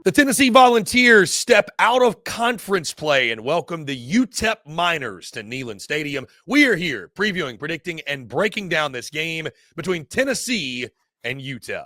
The Tennessee Volunteers step out of conference play and welcome the UTEP Miners to Neyland Stadium. We are here previewing, predicting, and breaking down this game between Tennessee and UTEP.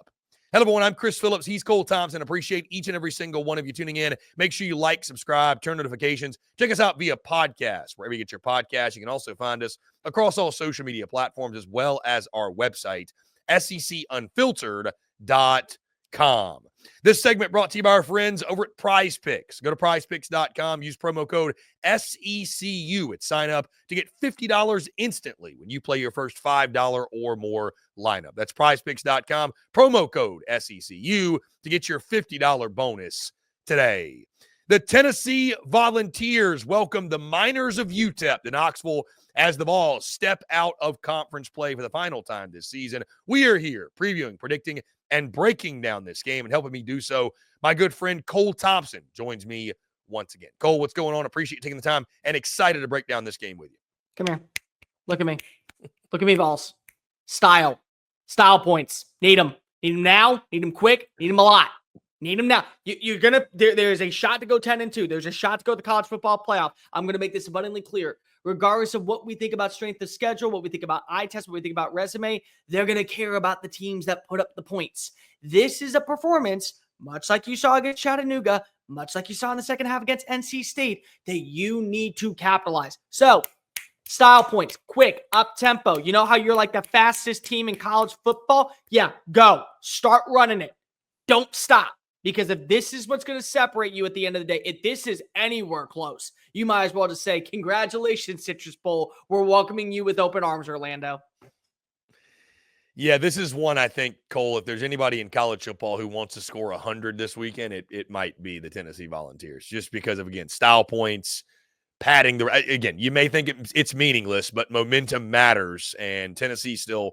Hello, everyone. I'm Chris Phillips. He's Cole Thompson. Appreciate each and every single one of you tuning in. Make sure you like, subscribe, turn notifications. Check us out via podcast, wherever you get your podcast. You can also find us across all social media platforms as well as our website, SECUnfiltered.com. This segment brought to you by our friends over at Prize Picks. Go to prizepicks.com, use promo code SECU at sign up to get $50 instantly when you play your first $5 or more lineup. That's prizepicks.com, promo code SECU to get your $50 bonus today. The Tennessee Volunteers welcome the Miners of UTEP to Knoxville as the Vols step out of conference play for the final time this season. We are here previewing, predicting, and breaking down this game, and helping me do so, my good friend Cole Thompson joins me once again. Cole, what's going on? Appreciate you taking the time and excited to break down this game with you. Come here. Look at me. Look at me, Vols. Style. Style points. Need them. Need them now. Need them quick. Need them a lot. Need them now. You're going to, there's a shot to go 10-2. There's a shot to go to the college football playoff. I'm going to make this abundantly clear. Regardless of what we think about strength of schedule, what we think about eye test, what we think about resume, they're going to care about the teams that put up the points. This is a performance, much like you saw against Chattanooga, much like you saw in the second half against NC State, that you need to capitalize. So, style points, quick, up tempo. You know how you're like the fastest team in college football? Yeah, go. Start running it. Don't stop. Because if this is what's going to separate you at the end of the day, if this is anywhere close, you might as well just say, congratulations, Citrus Bowl. We're welcoming you with open arms, Orlando. Yeah, this is one, I think, Cole, if there's anybody in college football who wants to score 100 this weekend, it might be the Tennessee Volunteers, just because of, again, style points, padding. Again, you may think it's meaningless, but momentum matters, and Tennessee still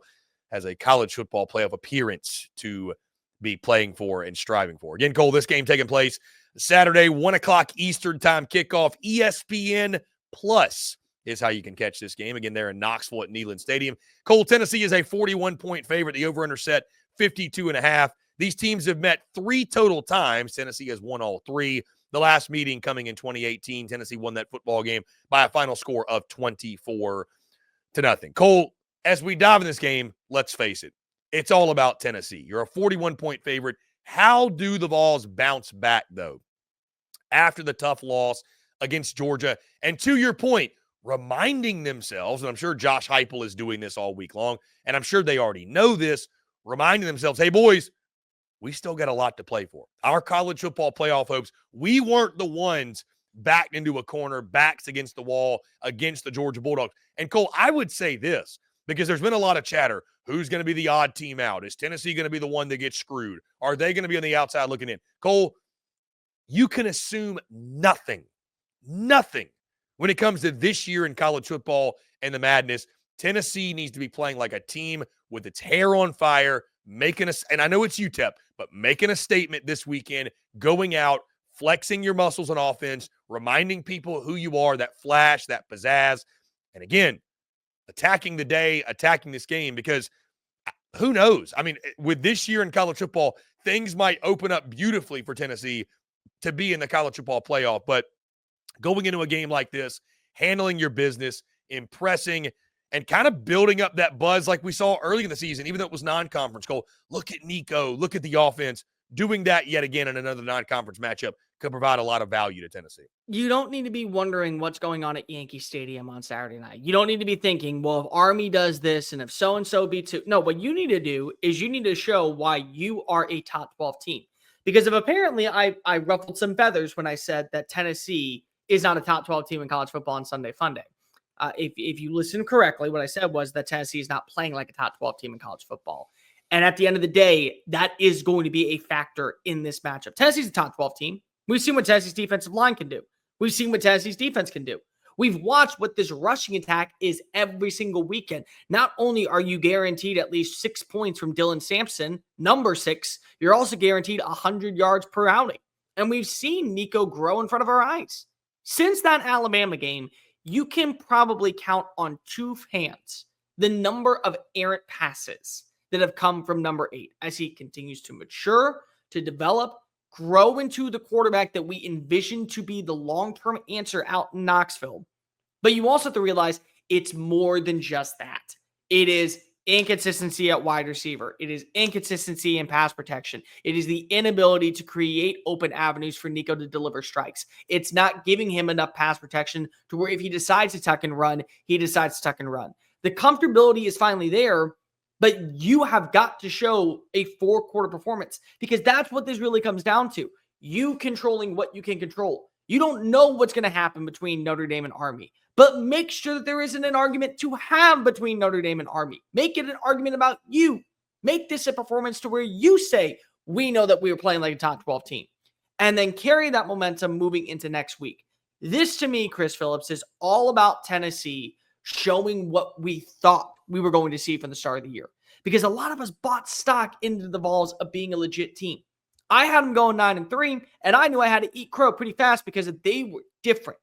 has a college football playoff appearance to be playing for and striving for. Again, Cole, this game taking place Saturday, 1 o'clock Eastern time kickoff. ESPN Plus is how you can catch this game. Again, they're in Knoxville at Neyland Stadium. Cole, Tennessee is a 41-point favorite. The over-under set 52.5. These teams have met 3 total times. Tennessee has won all 3. The last meeting coming in 2018, Tennessee won that football game by a final score of 24-0. Cole, as we dive in this game, let's face it, it's all about Tennessee. You're a 41-point favorite. How do the Vols bounce back, though, after the tough loss against Georgia? And to your point, reminding themselves, and I'm sure Josh Heupel is doing this all week long, and I'm sure they already know this, reminding themselves, hey, boys, we still got a lot to play for. Our college football playoff hopes, we weren't the ones backed into a corner, backs against the wall against the Georgia Bulldogs. And, Cole, I would say this, because there's been a lot of chatter. Who's going to be the odd team out? Is Tennessee going to be the one that gets screwed? Are they going to be on the outside looking in? Cole, you can assume nothing when it comes to this year in college football and the madness. Tennessee needs to be playing like a team with its hair on fire, and I know it's UTEP, but making a statement this weekend, going out, flexing your muscles on offense, reminding people who you are, that flash, that pizzazz. And again, attacking the day, attacking this game, because who knows? I mean, with this year in college football, things might open up beautifully for Tennessee to be in the college football playoff. But going into a game like this, handling your business, impressing, and kind of building up that buzz like we saw early in the season, even though it was non-conference. Cole, look at Nico, look at the offense. Doing that yet again in another non-conference matchup could provide a lot of value to Tennessee. You don't need to be wondering what's going on at Yankee Stadium on Saturday night. You don't need to be thinking, well, if Army does this and if so-and-so beats it. No, what you need to do is you need to show why you are a top 12 team. Because if apparently I ruffled some feathers when I said that Tennessee is not a top 12 team in college football on Sunday Funday. If you listen correctly, what I said was that Tennessee is not playing like a top 12 team in college football. And at the end of the day, that is going to be a factor in this matchup. Tennessee's a top 12 team. We've seen what Tennessee's defensive line can do. We've seen what Tennessee's defense can do. We've watched what this rushing attack is every single weekend. Not only are you guaranteed at least 6 points from Dylan Sampson, number 6, you're also guaranteed 100 yards per outing. And we've seen Nico grow in front of our eyes. Since that Alabama game, you can probably count on 2 hands the number of errant passes that have come from number 8 as he continues to mature, to develop, grow into the quarterback that we envision to be the long-term answer out in Knoxville. But you also have to realize it's more than just that. It is inconsistency at wide receiver. It is inconsistency in pass protection. It is the inability to create open avenues for Nico to deliver strikes. It's not giving him enough pass protection to where if he decides to tuck and run, he decides to tuck and run. The comfortability is finally there, but you have got to show a 4-quarter performance because that's what this really comes down to. You controlling what you can control. You don't know what's going to happen between Notre Dame and Army, but make sure that there isn't an argument to have between Notre Dame and Army. Make it an argument about you. Make this a performance to where you say, we know that we were playing like a top 12 team, and then carry that momentum moving into next week. This, to me, Chris Phillips, is all about Tennessee showing what we thought we were going to see from the start of the year, because a lot of us bought stock into the Vols of being a legit team. I had them going 9-3, and I knew I had to eat crow pretty fast because they were different.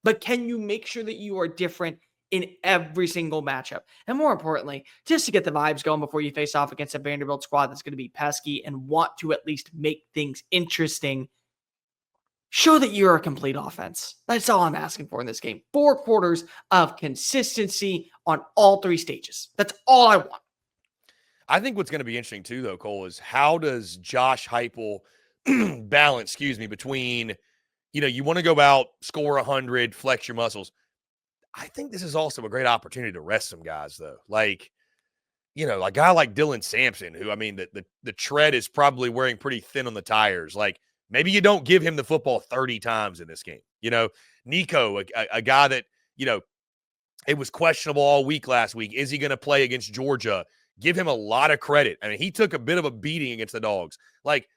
But can you make sure that you are different in every single matchup? And more importantly, just to get the vibes going before you face off against a Vanderbilt squad that's going to be pesky and want to at least make things interesting, show that you're a complete offense. That's all I'm asking for in this game. 4 quarters of consistency on all 3 stages. That's all I want. I think what's going to be interesting too, though, Cole, is how does Josh Heupel balance, between, you want to go out, score 100, flex your muscles. I think this is also a great opportunity to rest some guys, though. Like, a guy like Dylan Sampson, who, the tread is probably wearing pretty thin on the tires. Like, maybe you don't give him the football 30 times in this game. Nico, a guy that, it was questionable all week last week. Is he going to play against Georgia? Give him a lot of credit. He took a bit of a beating against the Dogs. Like,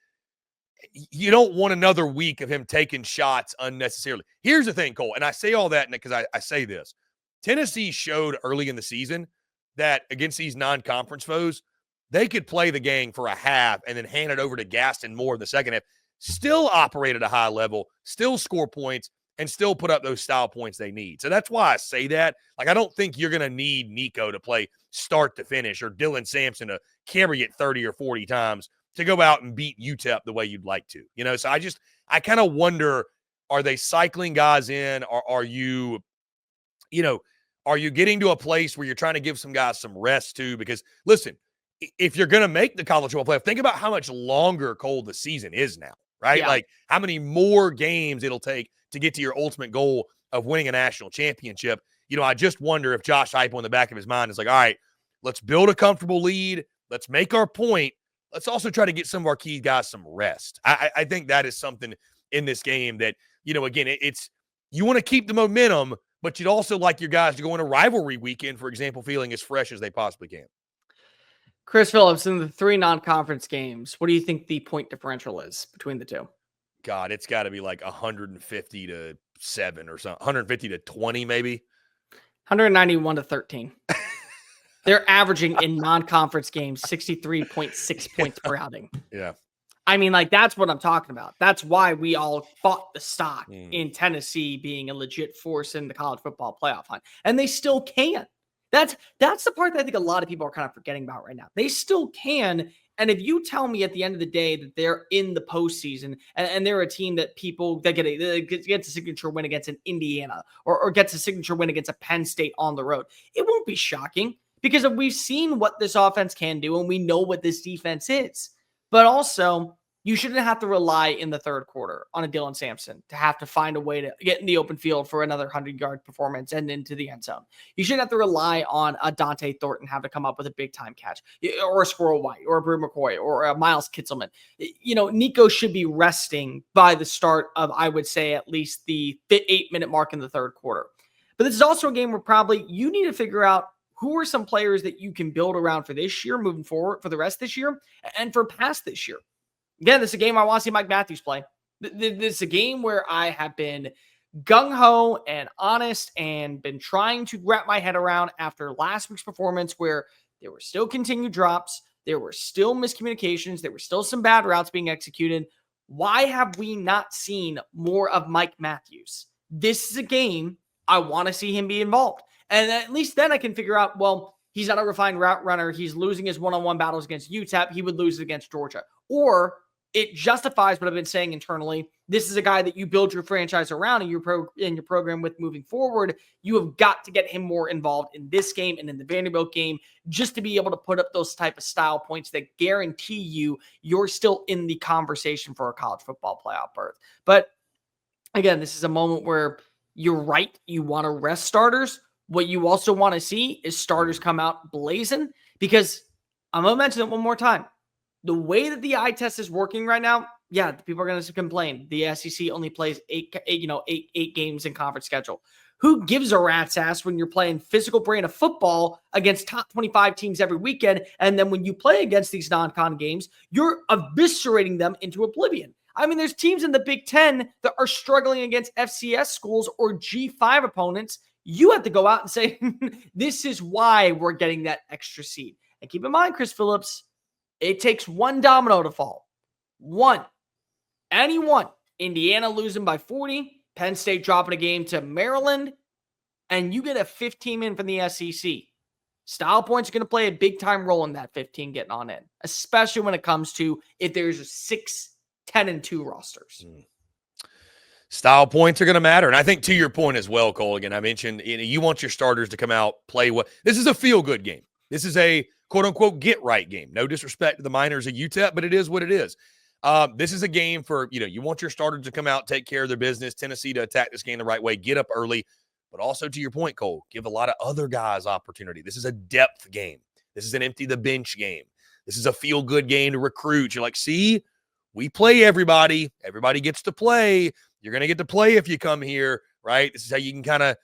you don't want another week of him taking shots unnecessarily. Here's the thing, Cole, and I say all that because I say this. Tennessee showed early in the season that against these non-conference foes, they could play the game for a half and then hand it over to Gaston Moore in the second half, still operate at a high level, still score points, and still put up those style points they need. So that's why I say that. Like, I don't think you're going to need Nico to play start to finish or Dylan Sampson to carry it 30 or 40 times to go out and beat UTEP the way you'd like to. So I kind of wonder, are they cycling guys in, or are you getting to a place where you're trying to give some guys some rest too? Because listen, if you're going to make the college football playoff, think about how much longer, Cole, the season is now, right? Yeah. Like how many more games it'll take to get to your ultimate goal of winning a national championship. I just wonder if Josh Heupel in the back of his mind is like, all right, let's build a comfortable lead. Let's make our point. Let's also try to get some of our key guys some rest. I think that is something in this game that, again, it's you want to keep the momentum, but you'd also like your guys to go in a rivalry weekend, for example, feeling as fresh as they possibly can. Chris Phillips, in the 3 non-conference games, what do you think the point differential is between the 2? God, it's got to be like 150 to 7 or something. 150 to 20, maybe. 191 to 13. They're averaging in non-conference games 63.6 points per outing. Yeah. That's what I'm talking about. That's why we all bought the stock in Tennessee being a legit force in the college football playoff hunt. And they still can. That's the part that I think a lot of people are kind of forgetting about right now. They still can. And if you tell me at the end of the day that they're in the postseason and they're a team that gets a signature win against an Indiana or gets a signature win against a Penn State on the road, it won't be shocking because we've seen what this offense can do and we know what this defense is. But also, you shouldn't have to rely in the third quarter on a Dylan Sampson to have to find a way to get in the open field for another 100-yard performance and into the end zone. You shouldn't have to rely on a Dante Thornton have to come up with a big-time catch, or a Squirrel White, or a Brew McCoy, or a Miles Kitzelman. Nico should be resting by the start of, I would say, at least the 8-minute mark in the third quarter. But this is also a game where probably you need to figure out who are some players that you can build around for this year, moving forward, for the rest of this year, and for past this year. Again, this is a game I want to see Mike Matthews play. This is a game where I have been gung-ho and honest and been trying to wrap my head around after last week's performance where there were still continued drops, there were still miscommunications, there were still some bad routes being executed. Why have we not seen more of Mike Matthews? This is a game I want to see him be involved. And at least then I can figure out, well, he's not a refined route runner. He's losing his one-on-one battles against UTEP. He would lose it against Georgia. Or it justifies what I've been saying internally. This is a guy that you build your franchise around and your program with moving forward. You have got to get him more involved in this game and in the Vanderbilt game just to be able to put up those type of style points that guarantee you're still in the conversation for a college football playoff berth. But again, this is a moment where you're right. You want to rest starters. What you also want to see is starters come out blazing, because I'm going to mention it one more time. The way that the eye test is working right now, yeah, people are going to complain. The SEC only plays eight games in conference schedule. Who gives a rat's ass when you're playing physical brand of football against top 25 teams every weekend? And then when you play against these non-con games, you're eviscerating them into oblivion. I mean, there's teams in the Big Ten that are struggling against FCS schools or G5 opponents. You have to go out and say, this is why we're getting that extra seed. And keep in mind, Chris Phillips, it takes one domino to fall. One. Any one. Indiana losing by 40. Penn State dropping a game to Maryland. And you get a 15 in from the SEC. Style points are going to play a big-time role in that 15 getting on in. Especially when it comes to if there's a 6, 10, and 2 rosters. Style points are going to matter. And I think to your point as well, Cole, again, I mentioned you want your starters to come out, play what. This is a feel-good game. This is a quote-unquote get-right game. No disrespect to the Miners at UTEP, but it is what it is. This is a game for, you want your starters to come out, take care of their business, Tennessee to attack this game the right way, get up early. But also to your point, Cole, give a lot of other guys opportunity. This is a depth game. This is an empty the bench game. This is a feel-good game to recruit. You're like, see, we play everybody. Everybody gets to play. You're going to get to play if you come here, right? This is how you can kind of,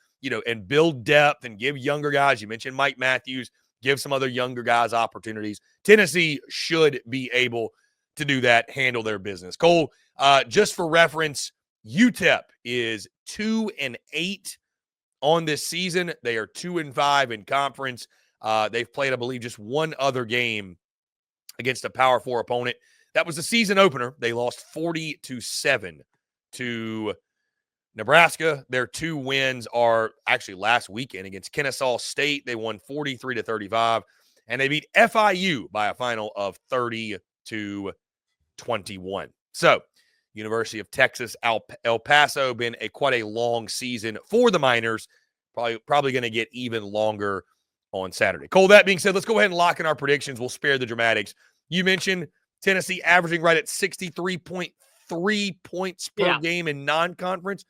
and build depth and give younger guys. You mentioned Mike Matthews. Give some other younger guys opportunities. Tennessee should be able to do that, handle their business. Cole, just for reference, UTEP is 2-8 on this season. They are 2-5 in conference. They've played, I believe, just one other game against a Power 4 opponent. That was the season opener. They lost 40-7 to Nebraska. Their 2 wins are actually last weekend against Kennesaw State. They won 43-35, and they beat FIU by a final of 30-21. So, University of Texas, El Paso, been quite a long season for the Miners. Probably going to get even longer on Saturday. Cole, that being said, let's go ahead and lock in our predictions. We'll spare the dramatics. You mentioned Tennessee averaging right at 63.3 points per game in non-conference.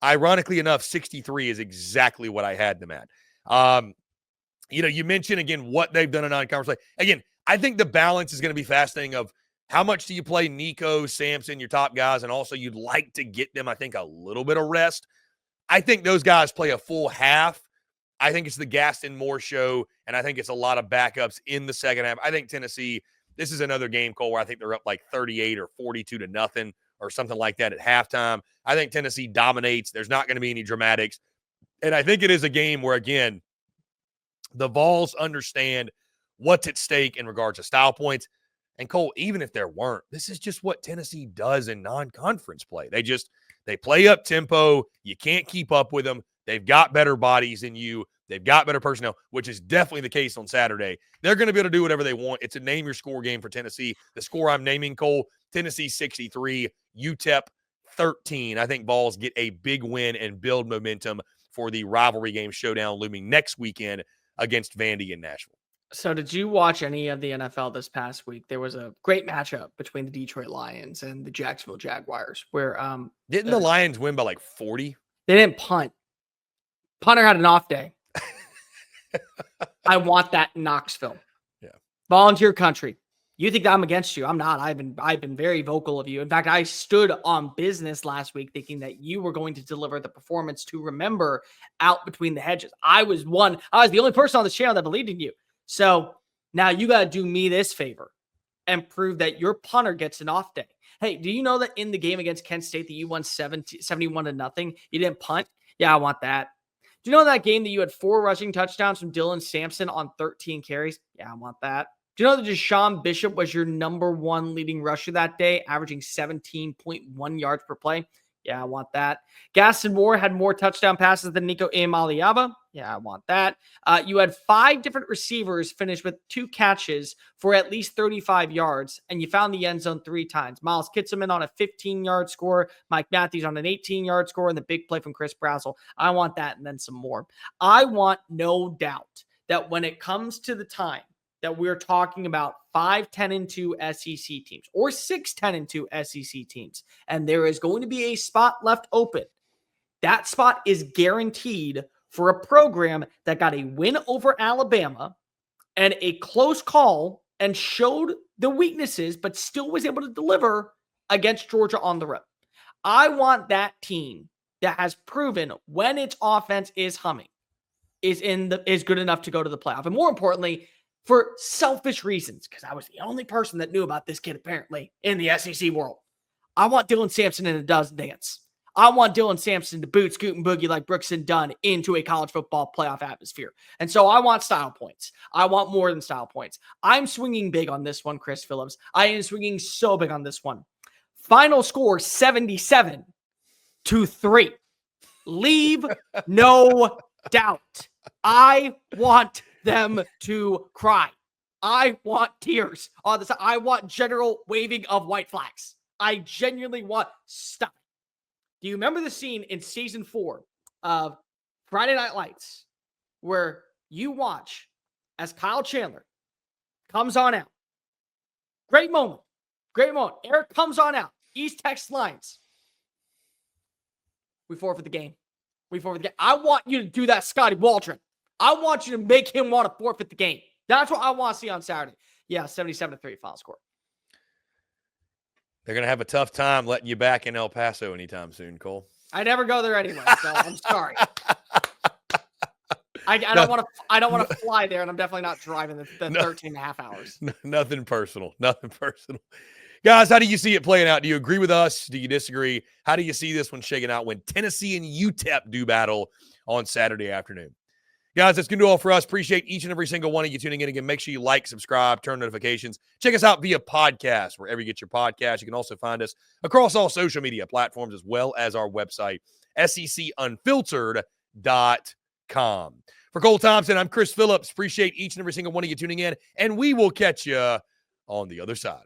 Ironically enough, 63 is exactly what I had them at. You mentioned, again, what they've done in non-conference. Again, I think the balance is going to be fascinating of how much do you play Nico, Sampson, your top guys, and also you'd like to get them, I think, a little bit of rest. I think those guys play a full half. I think it's the Gaston Moore show, and I think it's a lot of backups in the second half. I think Tennessee, this is another game, Cole, where I think they're up like 38 or 42-0 or something like that at halftime. I think Tennessee dominates. There's not going to be any dramatics. And I think it is a game where, again, the Vols understand what's at stake in regards to style points. And Cole, even if there weren't, this is just what Tennessee does in non-conference play. They play up tempo. You can't keep up with them. They've got better bodies than you. They've got better personnel, which is definitely the case on Saturday. They're going to be able to do whatever they want. It's a name your score game for Tennessee. The score I'm naming, Cole, Tennessee 63, UTEP 13. I think Vols get a big win and build momentum for the rivalry game showdown looming next weekend against Vandy in Nashville. So did you watch any of the NFL this past week? There was a great matchup between the Detroit Lions and the Jacksonville Jaguars where didn't the Lions win by like 40? They didn't punt. Punter had an off day. I want that in Knoxville. Yeah. Volunteer country. You think I'm against you? I'm not. I've been very vocal of you. In fact, I stood on business last week thinking that you were going to deliver the performance to remember out between the hedges. I was the only person on the channel that believed in you. So now you got to do me this favor and prove that your punter gets an off day. Hey, do you know that in the game against Kent State that you won 71-0? You didn't punt? Yeah, I want that. Do you know that game that you had 4 rushing touchdowns from Dylan Sampson on 13 carries? Yeah, I want that. Do you know that Deshaun Bishop was your number 1 leading rusher that day, averaging 17.1 yards per play? Yeah, I want that. Gaston Moore had more touchdown passes than Nico Imaliaba. Yeah, I want that. You had 5 different receivers finish with 2 catches for at least 35 yards, and you found the end zone 3 times. Miles Kitselman on a 15-yard score, Mike Matthews on an 18-yard score, and the big play from Chris Brazzell. I want that and then some more. I want no doubt that when it comes to the time that we're talking about 5-10-2 SEC teams or 6-10-2 SEC teams, and there is going to be a spot left open, that spot is guaranteed for a program that got a win over Alabama and a close call and showed the weaknesses, but still was able to deliver against Georgia on the road. I want that team that has proven when its offense is humming is good enough to go to the playoff. And more importantly, for selfish reasons, because I was the only person that knew about this kid apparently in the SEC world. I want Dylan Sampson in a dozen dance. I want Dylan Sampson to boot, scoot, and boogie like Brooks and Dunn into a college football playoff atmosphere. And so I want style points. I want more than style points. I'm swinging big on this one, Chris Phillips. I am swinging so big on this one. Final score 77-3. Leave no doubt. I want them to cry. I want tears on the side. I want general waving of white flags. I genuinely want stuff. Do you remember the scene in season 4 of Friday Night Lights where you watch as Kyle Chandler comes on out? Great moment. Great moment. Eric comes on out. East text lines. We forfeit the game. We forfeit the game. I want you to do that, Scotty Waldron. I want you to make him want to forfeit the game. That's what I want to see on Saturday. Yeah, 77-3 final score. They're going to have a tough time letting you back in El Paso anytime soon, Cole. I never go there anyway, so I'm sorry. I don't want to fly there, and I'm definitely not driving the 13 and a half hours. Nothing personal. Nothing personal. Guys, how do you see it playing out? Do you agree with us? Do you disagree? How do you see this one shaking out when Tennessee and UTEP do battle on Saturday afternoon? Guys, that's going to do all for us. Appreciate each and every single one of you tuning in. Again, make sure you like, subscribe, turn notifications. Check us out via podcast, wherever you get your podcast. You can also find us across all social media platforms as well as our website, SECUnfiltered.com. For Cole Thompson, I'm Chris Phillips. Appreciate each and every single one of you tuning in, and we will catch you on the other side.